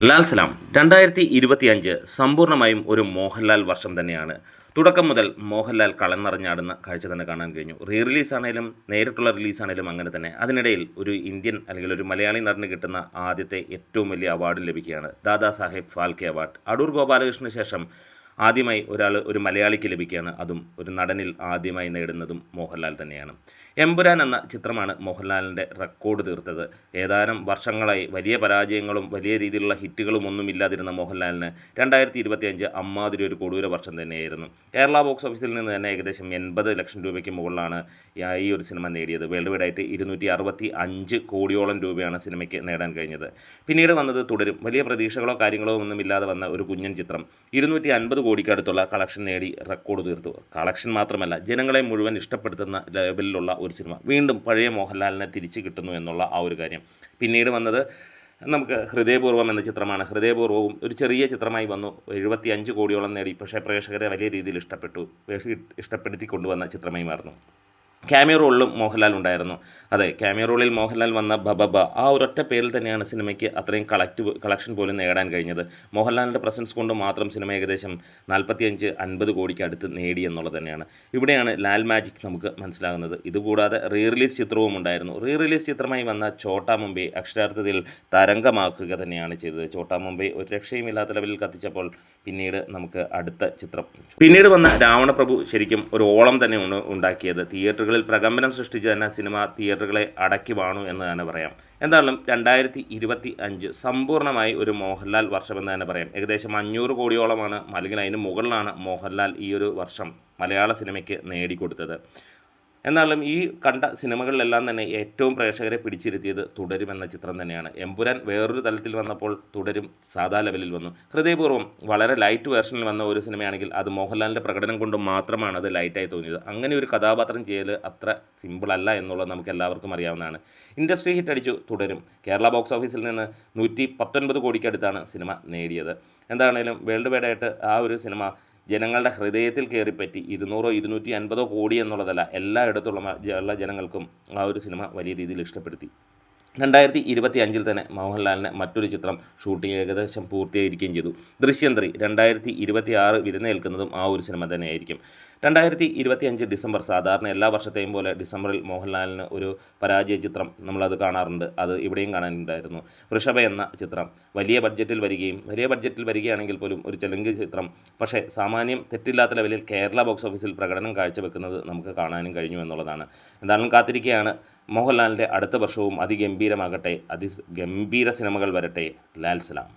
ലാൽ സലാം 2025 സമ്പൂർണ്ണമായും ഒരു മോഹൻലാൽ വർഷം തന്നെയാണ്. തുടക്കം മുതൽ മോഹൻലാൽ കളം നിറഞ്ഞാടുന്ന കാഴ്ച തന്നെ കാണാൻ കഴിഞ്ഞു. റിലീസാണേലും നേരിട്ടുള്ള റിലീസാണേലും അങ്ങനെ തന്നെ. അതിനിടയിൽ ഒരു ഇന്ത്യൻ അല്ലെങ്കിൽ ഒരു മലയാളി നടന് കിട്ടുന്ന ആദ്യത്തെ ഏറ്റവും വലിയ അവാർഡ് ലഭിക്കുകയാണ്. ദാദാ സാഹേബ് ഫാൽക്കെ അവാർഡ്. അടൂർ ഗോപാലകൃഷ്ണന് ശേഷം ആദ്യമായി ഒരു മലയാളിക്ക് ലഭിക്കുകയാണ്. അതും ഒരു നടനിൽ ആദ്യമായി നേടുന്നതും മോഹൻലാൽ തന്നെയാണ്. എമ്പുരാൻ എന്ന ചിത്രമാണ് മോഹൻലാലിൻ്റെ റെക്കോർഡ് തീർത്തത്. ഏതാനും വർഷങ്ങളായി വലിയ പരാജയങ്ങളും വലിയ രീതിയിലുള്ള ഹിറ്റുകളും ഒന്നുമില്ലാതിരുന്ന മോഹൻലാലിന് 2025 അമ്മാതിരി ഒരു കൊടൂര വർഷം തന്നെയായിരുന്നു. കേരള ബോക്സ് ഓഫീസിൽ നിന്ന് തന്നെ ഏകദേശം 80 ലക്ഷം രൂപയ്ക്ക് മുകളിലാണ് ഈ ഒരു സിനിമ നേടിയത്. വേൾഡ് വൈഡായിട്ട് 265 കോടിയോളം രൂപയാണ് സിനിമയ്ക്ക് നേടാൻ കഴിഞ്ഞത്. പിന്നീട് വന്നത് തുടരും. വലിയ പ്രതീക്ഷകളോ കാര്യങ്ങളോ ഒന്നുമില്ലാതെ വന്ന ഒരു കുഞ്ഞൻ ചിത്രം 250 കോടിക്കടുത്തുള്ള കളക്ഷൻ നേടി റെക്കോർഡ് തീർത്തു. കളക്ഷൻ മാത്രമല്ല, ജനങ്ങളെ മുഴുവൻ ഇഷ്ടപ്പെടുത്തുന്ന ലെവലിലുള്ള ഒരു സിനിമ. വീണ്ടും പഴയ മോഹൻലാലിനെ തിരിച്ചു കിട്ടുന്നു എന്നുള്ള ആ ഒരു കാര്യം. പിന്നീട് വന്നത് നമുക്ക് ഹൃദയപൂർവ്വം എന്ന ചിത്രമാണ്. ഹൃദയപൂർവ്വവും ഒരു ചെറിയ ചിത്രമായി വന്നു. 75 കോടിയോളം നേടി. പക്ഷേ പ്രേക്ഷകരെ വലിയ രീതിയിൽ ഇഷ്ടപ്പെടുത്തി കൊണ്ടുവന്ന ചിത്രമായി മാറുന്നു. ക്യാമിയോ റോളിലും മോഹൻലാൽ ഉണ്ടായിരുന്നു. അതെ, ക്യാമിയോ റോളിൽ മോഹൻലാൽ വന്ന ബബബ ആ ഒരൊറ്റ പേരിൽ തന്നെയാണ് സിനിമയ്ക്ക് അത്രയും കളക്ഷൻ പോലും നേടാൻ കഴിഞ്ഞത്. മോഹൻലാലിൻ്റെ പ്രസൻസ് കൊണ്ട് മാത്രം സിനിമ ഏകദേശം 45-50 കോടിക്ക് അടുത്ത് നേടി എന്നുള്ളത് തന്നെയാണ്. ഇവിടെയാണ് ലാൽ മാജിക് നമുക്ക് മനസ്സിലാകുന്നത്. ഇതുകൂടാതെ റിലീസ് ചിത്രവും ഉണ്ടായിരുന്നു. റിലീസ് ചിത്രമായി വന്ന ഛോട്ടാ മുംബൈ അക്ഷരാർത്ഥത്തിൽ തരംഗമാക്കുക തന്നെയാണ് ചെയ്തത്. ഛോട്ടാ മുംബൈ ഒരു രക്ഷയുമില്ലാത്ത ലെവലിൽ കത്തിച്ചപ്പോൾ പിന്നീട് നമുക്ക് അടുത്ത ചിത്രം പിന്നീട് വന്ന രാവണപ്രഭു ശരിക്കും ഒരു ഓളം തന്നെ ഉണ്ടാക്കിയത്. തിയേറ്ററുകളിൽ പ്രകമ്പനം സൃഷ്ടിച്ച് തന്നെ സിനിമ തിയേറ്ററുകളെ അടക്കി വാണു എന്ന് തന്നെ പറയാം. എന്തായാലും 2025 സമ്പൂർണ്ണമായി ഒരു മോഹൻലാൽ വർഷമെന്ന് തന്നെ പറയാം. ഏകദേശം 500 കോടിയോളമാണ് അല്ലെങ്കിൽ അതിന് മുകളിലാണ് മോഹൻലാൽ ഈ ഒരു വർഷം മലയാള സിനിമയ്ക്ക് നേടിക്കൊടുത്തത്. എന്നാലും ഈ കണ്ട സിനിമകളിലെല്ലാം തന്നെ ഏറ്റവും പ്രേക്ഷകരെ പിടിച്ചിരുത്തിയത് തുടരും എന്ന ചിത്രം തന്നെയാണ്. എമ്പുരാൻ വേറൊരു തലത്തിൽ വന്നപ്പോൾ തുടരും സാധാ ലെവലിൽ വന്നു. ഹൃദയപൂർവ്വം വളരെ ലൈറ്റ് വേർഷനിൽ വന്ന ഒരു സിനിമയാണെങ്കിൽ അത് മോഹൻലാലിൻ്റെ പ്രകടനം കൊണ്ട് മാത്രമാണ് അത് ലൈറ്റായി തോന്നിയത്. അങ്ങനെ ഒരു കഥാപാത്രം ചെയ്യൽ അത്ര സിമ്പിളല്ല എന്നുള്ളത് നമുക്ക് എല്ലാവർക്കും അറിയാവുന്നതാണ്. ഇൻഡസ്ട്രി ഹിറ്റ് അടിച്ചു തുടരും. കേരള ബോക്സ് ഓഫീസിൽ നിന്ന് 119 കോടിക്കടുത്താണ് സിനിമ നേടിയത്. എന്താണേലും വേൾഡ് വൈഡായിട്ട് ആ ഒരു സിനിമ ജനങ്ങളുടെ ഹൃദയത്തിൽ കയറിപ്പറ്റി. 200-250 കോടി എന്നുള്ളതല്ല, എല്ലായിടത്തുള്ള ജനങ്ങൾക്കും ആ ഒരു സിനിമ വലിയ രീതിയിൽ ഇഷ്ടപ്പെടുത്തി. 2025 തന്നെ മോഹൻലാലിന് മറ്റൊരു ചിത്രം ഷൂട്ടിംഗ് ഏകദേശം പൂർത്തീകരിക്കുകയും ചെയ്തു. ദൃശ്യം 3 2026 വിരുന്നേൽക്കുന്നതും ആ ഒരു സിനിമ തന്നെയായിരിക്കും. 2025 ഡിസംബർ സാധാരണ എല്ലാ വർഷത്തെയും പോലെ ഡിസംബറിൽ മോഹൻലാലിന് ഒരു പരാജയ ചിത്രം നമ്മളത് കാണാറുണ്ട്. അത് ഇവിടെയും കാണാനുണ്ടായിരുന്നു. വൃഷഭ എന്ന ചിത്രം വലിയ ബഡ്ജറ്റിൽ വരികയാണെങ്കിൽ പോലും ഒരു തെലുങ്ക് ചിത്രം. പക്ഷേ സാമാന്യം തെറ്റില്ലാത്ത ലെവലിൽ കേരള ബോക്സ് ഓഫീസിൽ പ്രകടനം കാഴ്ചവെക്കുന്നത് നമുക്ക് കാണാനും കഴിഞ്ഞു എന്നുള്ളതാണ്. എന്തായാലും കാത്തിരിക്കുകയാണ്. മോഹൻലാലിൻ്റെ അടുത്ത വർഷവും അതിഗംഭീരമാകട്ടെ. അതിഗംഭീര സിനിമകൾ വരട്ടെ. ലാൽ സലാം.